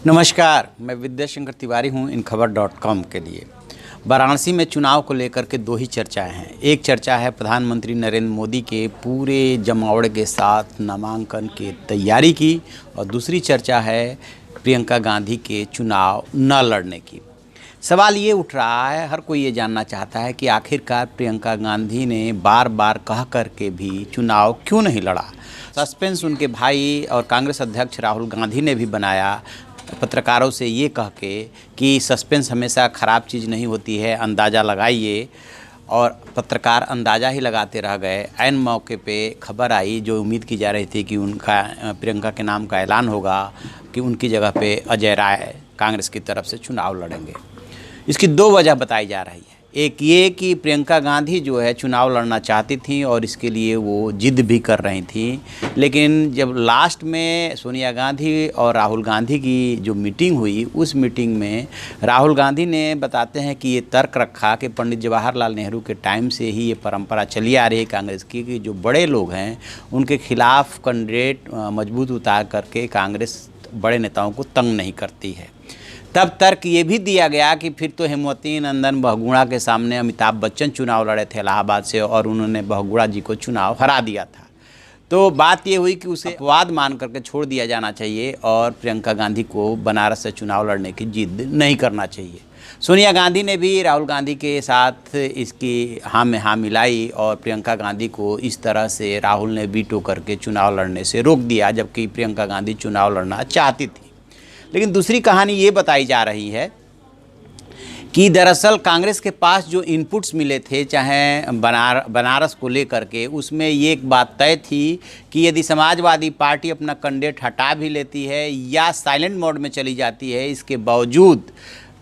नमस्कार, मैं विद्याशंकर तिवारी हूं इनखबर.com के लिए। वाराणसी में चुनाव को लेकर के दो ही चर्चाएं हैं। एक चर्चा है प्रधानमंत्री नरेंद्र मोदी के पूरे जमावड़े के साथ नामांकन की तैयारी की, और दूसरी चर्चा है प्रियंका गांधी के चुनाव न लड़ने की। सवाल ये उठ रहा है, हर कोई ये जानना चाहता है कि आखिरकार प्रियंका गांधी ने बार बार कह कर के भी चुनाव क्यों नहीं लड़ा। सस्पेंस उनके भाई और कांग्रेस अध्यक्ष राहुल गांधी ने भी बनाया, पत्रकारों से ये कह के कि सस्पेंस हमेशा ख़राब चीज़ नहीं होती है, अंदाज़ा लगाइए। और पत्रकार अंदाज़ा ही लगाते रह गए। ऐन मौके पे खबर आई जो उम्मीद की जा रही थी कि उनका प्रियंका के नाम का ऐलान होगा कि उनकी जगह पे अजय राय कांग्रेस की तरफ से चुनाव लड़ेंगे। इसकी दो वजह बताई जा रही है। एक ये कि प्रियंका गांधी जो है चुनाव लड़ना चाहती थी और इसके लिए वो जिद भी कर रही थी, लेकिन जब लास्ट में सोनिया गांधी और राहुल गांधी की जो मीटिंग हुई, उस मीटिंग में राहुल गांधी ने बताते हैं कि ये तर्क रखा कि पंडित जवाहरलाल नेहरू के टाइम से ही ये परंपरा चली आ रही है कांग्रेस की कि जो बड़े लोग हैं उनके खिलाफ कैंडिडेट मजबूत उतार करके कांग्रेस बड़े नेताओं को तंग नहीं करती है। तब तर्क ये भी दिया गया कि फिर तो हेमवती नंदन बहुगुणा के सामने अमिताभ बच्चन चुनाव लड़े थे इलाहाबाद से और उन्होंने बहुगुणा जी को चुनाव हरा दिया था। तो बात ये हुई कि उसे अपवाद मान करके छोड़ दिया जाना चाहिए और प्रियंका गांधी को बनारस से चुनाव लड़ने की जिद नहीं करना चाहिए। सोनिया गांधी ने भी राहुल गांधी के साथ इसकी हाँ में हाँ मिलाई और प्रियंका गांधी को इस तरह से राहुल ने वीटो करके चुनाव लड़ने से रोक दिया, जबकि प्रियंका गांधी चुनाव लड़ना चाहती थी। लेकिन दूसरी कहानी ये बताई जा रही है कि दरअसल कांग्रेस के पास जो इनपुट्स मिले थे चाहे बनारस को लेकर के, उसमें ये एक बात तय थी कि यदि समाजवादी पार्टी अपना कैंडिडेट हटा भी लेती है या साइलेंट मोड में चली जाती है, इसके बावजूद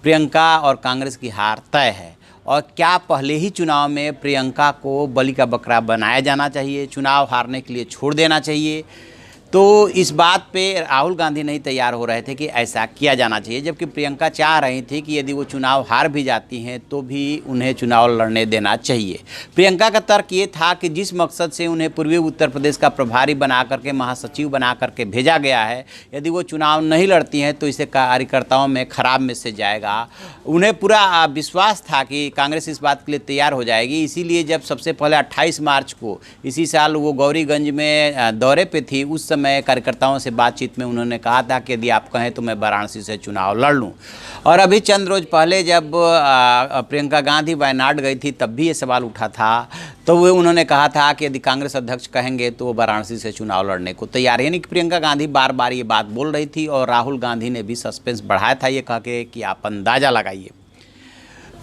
प्रियंका और कांग्रेस की हार तय है। और क्या पहले ही चुनाव में प्रियंका को बलि का बकरा बनाया जाना चाहिए, चुनाव हारने के लिए छोड़ देना चाहिए? तो इस बात पे राहुल गांधी नहीं तैयार हो रहे थे कि ऐसा किया जाना चाहिए, जबकि प्रियंका चाह रही थी कि यदि वो चुनाव हार भी जाती हैं तो भी उन्हें चुनाव लड़ने देना चाहिए। प्रियंका का तर्क ये था कि जिस मकसद से उन्हें पूर्वी उत्तर प्रदेश का प्रभारी बना करके, महासचिव बना करके भेजा गया है, यदि वो चुनाव नहीं लड़ती हैं तो इसे कार्यकर्ताओं में खराब मैसेज जाएगा। उन्हें पूरा विश्वास था कि कांग्रेस इस बात के लिए तैयार हो जाएगी। इसीलिए जब सबसे पहले 28 मार्च को इसी साल वो गौरीगंज में दौरे पे थी, उस समय कार्यकर्ताओं से बातचीत में उन्होंने कहा था कि यदि आप कहें तो मैं वाराणसी से चुनाव लड़ लूं। और अभी चंद रोज पहले जब प्रियंका गांधी वायनाड गई थी तब भी ये सवाल उठा था, तो वो उन्होंने कहा था कि यदि कांग्रेस अध्यक्ष कहेंगे तो वो वाराणसी से चुनाव लड़ने को तैयार है। यानी कि प्रियंका गांधी बार बार ये बात बोल रही थी और राहुल गांधी ने भी सस्पेंस बढ़ाया था ये कह के कि आप अंदाज़ा लगाइए।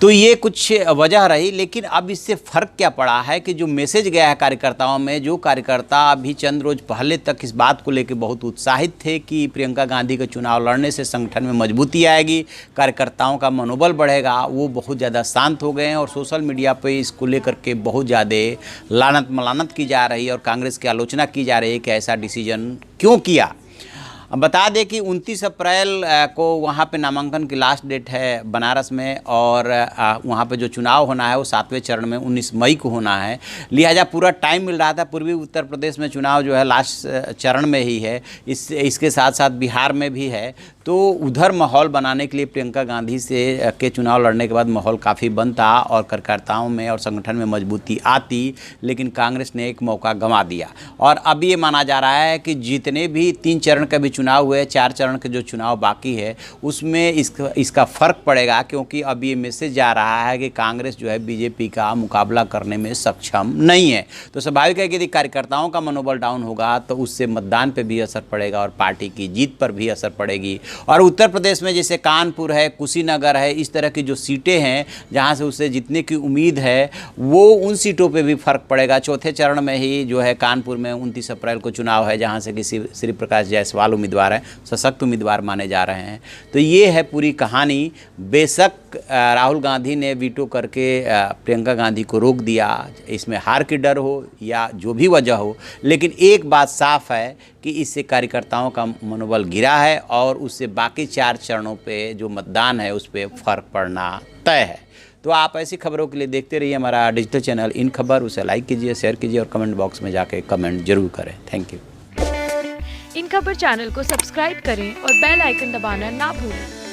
तो ये कुछ वजह रही। लेकिन अब इससे फ़र्क क्या पड़ा है कि जो मैसेज गया है कार्यकर्ताओं में, जो कार्यकर्ता अभी चंद रोज पहले तक इस बात को लेकर बहुत उत्साहित थे कि प्रियंका गांधी के चुनाव लड़ने से संगठन में मजबूती आएगी, कार्यकर्ताओं का मनोबल बढ़ेगा, वो बहुत ज़्यादा शांत हो गए हैं और सोशल मीडिया पे इसको लेकर के बहुत ज़्यादा लानत मलानत की जा रही है और कांग्रेस की आलोचना की जा रही है कि ऐसा डिसीजन क्यों किया। बता दें कि 29 अप्रैल को वहाँ पे नामांकन की लास्ट डेट है बनारस में, और वहाँ पे जो चुनाव होना है वो 7वें चरण में 19 मई को होना है। लिहाजा पूरा टाइम मिल रहा था। पूर्वी उत्तर प्रदेश में चुनाव जो है लास्ट चरण में ही है, इसके साथ साथ बिहार में भी है। तो उधर माहौल बनाने के लिए प्रियंका गांधी से के चुनाव लड़ने के बाद माहौल काफ़ी बनता और कार्यकर्ताओं में और संगठन में मजबूती आती, लेकिन कांग्रेस ने एक मौका गंवा दिया। और अब ये माना जा रहा है कि जितने भी 3 चरण के भी चुनाव हुए, 4 चरण के जो चुनाव बाकी है, उसमें इसका फ़र्क पड़ेगा, क्योंकि अब ये मैसेज जा रहा है कि कांग्रेस जो है बीजेपी का मुकाबला करने में सक्षम नहीं है। तो स्वाभाविक है कि यदि कार्यकर्ताओं का मनोबल डाउन होगा तो उससे मतदान पर भी असर पड़ेगा और पार्टी की जीत पर भी असर पड़ेगी। और उत्तर प्रदेश में जैसे कानपुर है, कुशीनगर है, इस तरह की जो सीटें हैं जहां से उसे जीतने की उम्मीद है, वो उन सीटों पे भी फ़र्क पड़ेगा। चौथे चरण में ही जो है कानपुर में 29 अप्रैल को चुनाव है, जहां से कि श्री प्रकाश जायसवाल उम्मीदवार हैं, सशक्त उम्मीदवार माने जा रहे हैं। तो ये है पूरी कहानी। बेशक राहुल गांधी ने वीटो करके प्रियंका गांधी को रोक दिया, इसमें हार की डर हो या जो भी वजह हो, लेकिन एक बात साफ है कि इससे कार्यकर्ताओं का मनोबल गिरा है और उससे बाकी 4 चरणों पे जो मतदान है उस पर फ़र्क पड़ना तय है। तो आप ऐसी खबरों के लिए देखते रहिए हमारा डिजिटल चैनल इन खबर। उसे लाइक कीजिए, शेयर कीजिए और कमेंट बॉक्स में जाके कमेंट जरूर करें। Thank you. इन खबर चैनल को सब्सक्राइब करें और बेल आइकन दबाना ना भूलें।